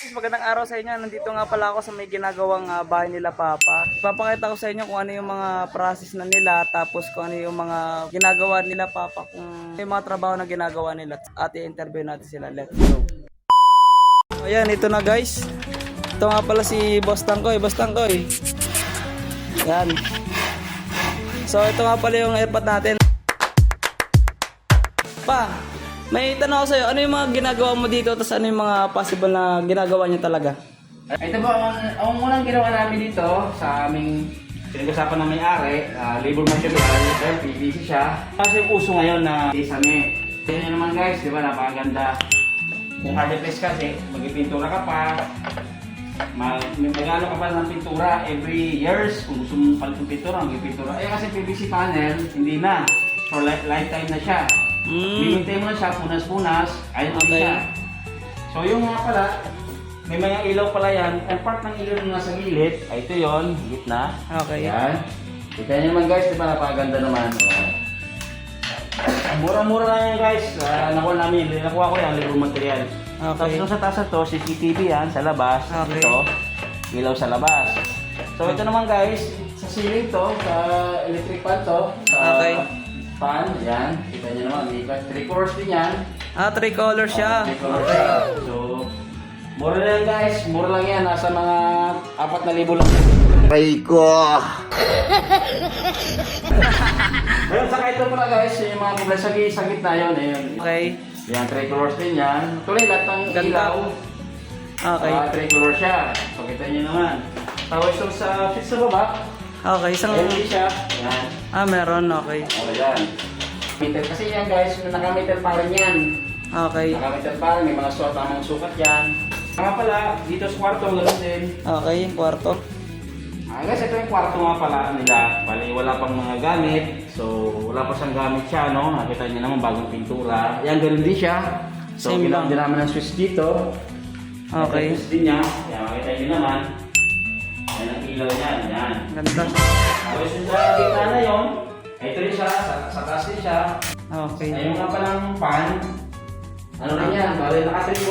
guys, magandang araw sa inyo. Nandito nga pala ako sa may ginagawang bahay nila Papa. Ipapakita ko sa inyo kung ano yung mga process na nila, tapos kung ano yung mga ginagawa nila Papa, kung yung mga trabaho na ginagawa nila. At i-interview natin sila. Let's go. Ayan, ito na guys. Ito nga pala si Boss Tangkoy. Boss Tangkoy. Ayan. So ito nga pala yung airpod natin. Pa, may tanong ako sa'yo, ano yung mga ginagawa mo dito, tapos ano yung mga possible na ginagawa niya talaga? Ito po, ang unang ginawa namin dito sa aming pinag-usapan ng may-ari, labor material, PVC siya. Kasi yung uso ngayon na sesame. Yan naman guys, di ba, napakaganda. Kung hard-press kasi, magpipintura ka pa. Magano ka pa ng pintura every years. Kung gusto mong palit ng pintura, magpipintura. Eh kasi PVC panel, hindi na. For lifetime na siya. Bimintay mo na siya, punas-punas, ayun okay siya. So yung nga pala, may mga ilaw pala yan. Ang part ng ilaw na nasa gilid, ay ito yun, gitna. Okay. Yan. Kita nyo naman guys, di ba napakaganda naman. Mura-mura lang yan guys. Nakuha ko yan, labor material. Okay. Tapos sa taas na to, CCTV yan sa labas. Okay. Ito, ilaw sa labas. So ito naman guys, sa ceiling to, sa electric fan to. Okay. Fan, yan. Kita nyo naman, may 3 colors din yan. 3 colors siya. 3 colors siya. So, mura lang yan guys. Mura lang yan. Nasa mga 4,000 lang. Aray ko! Ayun, saka ito pala guys, yung mga kulay sa gitna yun. Ayun. Okay. Yan, 3 colors din yan. Tuloy, lahat ng Ganda. ilaw. Okay. 3 colors siya. So, kita nyo naman. Tapos yung sa fit sa baba, Okay, isang... LED siya. Yan. meron. Okay. O, yan. Meter kasi yan guys, naka-meter pa rin yan. Okay. Naka-meter pa rin, may mga tamang sukat yan. Nga pala, dito sa kwarto, ganoon din. Okay, yung kwarto. Guys, ito yung kwarto nga pala nila. Bali, wala pang mga gamit. So, wala pa siyang gamit siya, no? Nakita niyo naman, bagong pintura. Yan, ganoon din siya. So, Same ginawa lang. din naman ng switch dito. Okay. Switch din niya. Yan, makita niyo naman. Yan ang ilaw niyan. Yan. Ganda. Tapos yung sa gitna na yun, ito rin siya, sa taas din siya. Okay. Ayun nga palang pan. Ano rin yan? Bali, naka-3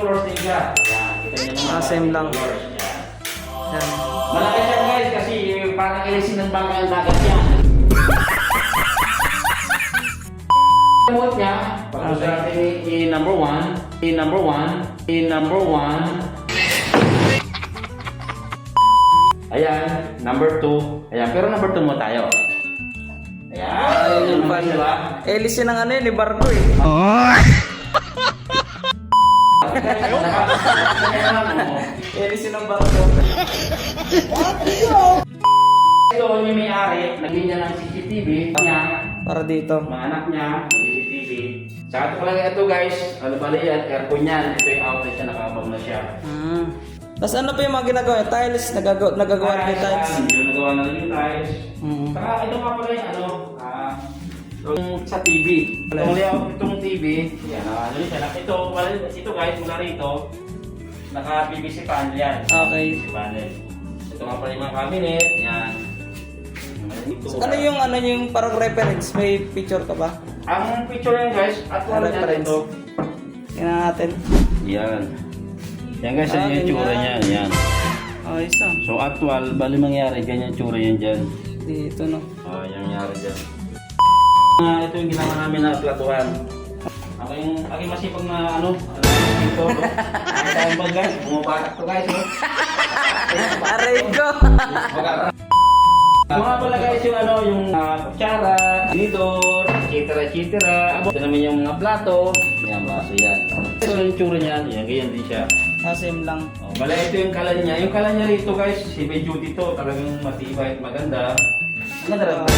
colors din siya. Yan, kita niyo naman. Same lang. Colors. Yan. Yan. Malaki siya guys kasi parang ilisin ng bangka yung dagat yan. Remote niya, pag gusto natin i-number 1, i-number 1, i-number 1. Ayan, number 2. Ayan, pero number 2 mo tayo. Ayan, Ayun yung pan. diba? Elisin ng ano yun, ni Barko eh. Elisin ng Barko. Ito yung may-ari, naging niya ng CCTV niya, Para dito. mga anak niya, CCTV. Saka ito pala ito guys, ano pala yan, aircon yan. Ito yung outlet siya, nakabang na siya. Tapos ano pa yung mga ginagawa niya? Tiles? Nagagawa rin yung tiles? Yung nagawa na rin yung tiles. Mm. Saka ito nga pala yung ano, yung sa TV. Itong layout, itong TV, yan, ano rin siya. Ito guys, mula rito, naka-PVC panel yan. Okay. PVC panel. Ito nga pala yung mga cabinet, yan. Ano yung parang reference? May picture ka ba? Ang picture yan guys, actual yan Reference. ito. Tingnan natin. Yan. Yan guys, Ah, yan yung tsura ganyan. niyan. Yan. Ayos ah. So actual, bali mangyari, ganyan tsura yan dyan. Dito no. Yan nangyari dyan. Ito yung ginawa namin na platuhan. Aking masipag na dito. Ay ba guys, bumabatak to guys. No? Aray ko! Ito nga pala guys yung kutsara, tinidor, etc. Ito naman yung mga plato. Yan, baso yan. Ito yung tsura niyan, yan, ganyan din siya. Same lang. Bala ito yung kalan niya. Yung kalan niya rito guys, heavy duty to. Talagang matibay at maganda. Maganda lang.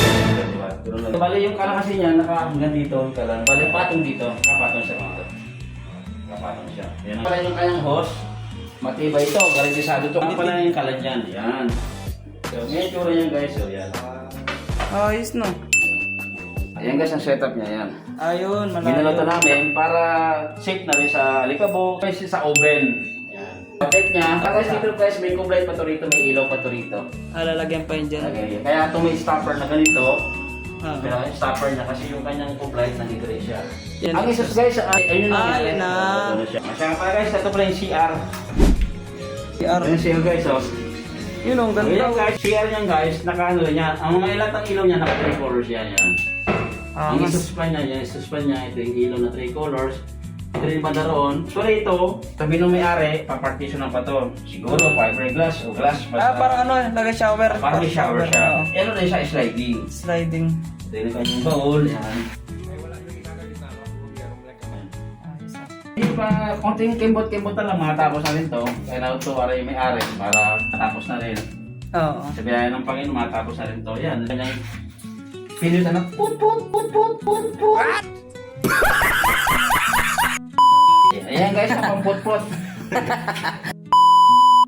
Diba? Bali yung kalan kasi niya, hanggang dito yung kalan. Bali patong dito. Kapatong siya mga. Kapatong siya. Yan pala yung kanyang hose. Matibay ito. Garantisado ito. Ang pala yung kalan niyan. Yan. So, ngayon tsura niyan guys. So, yan. Ayos no. Ayan guys ang setup niya. Yan. Ayun, Ginaloto malayo. namin para safe na rin sa alikabok. Kasi sa oven. Yan. Paket niya. Tapos dito guys, may kublay pa to rito. May ilaw pa to rito. Lalagyan pa yun dyan. Okay. Kaya ito may stopper na ganito. Ah. Pero yung stopper niya kasi yung kanyang tube light nandito rin siya. Yan. Ang isa guys, ayun na. Ayun na. Siya pa guys, ito pala yung CR. CR. Ayun yung CR guys, oh. Yun ang Ayan ganda. guys, CR niyan guys, naka-ano niya. Ang mga ilat ng ilaw niya, naka 3 colors yan. Ang isuspan niya, ito yung ilaw na 3 colors. Ito rin banda roon. So rito, sabi nung may-ari, papartition ng pato. Siguro, fiberglass o glass. Parang ano, nag-shower. Parang may shower siya. Oo. Ano rin siya, sliding. Sliding. Ito yung kanyang baul, yan. Yung pa, konting kimbot-kimbot na lang, matapos na rin to. Kaya nautuwara yung may-ari para matapos na rin. Oo. Sabihan ng Panginoon, matapos na rin to. Yan, kanyang pinil na put. What? Ayan guys, ang put.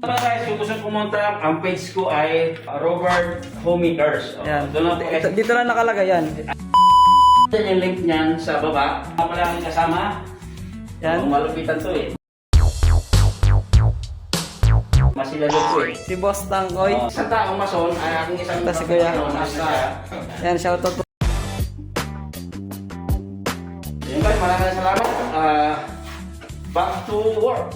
Guys, kung gusto pumunta, ang page ko ay Robert Homemakers. Yan. Doon lang po guys. Dito lang nakalagay yan. Yan yung link niyan sa baba. Maraming kasama. Yan. Malupitan to eh. Masilalog ko eh. Si Boss Tangkoy. Isang taong mason ay aking isang Ito si Kuya. master. Yan, shoutout po. Yun guys, maraming salamat. Back to work.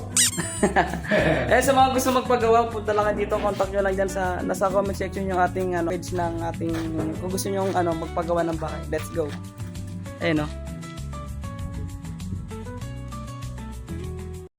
Sa mga gusto magpagawa, punta lang kayo dito, contact nyo lang dyan sa nasa comment section yung ating page ng ating kung gusto nyo magpagawa ng bahay. Let's go. Ayun, no.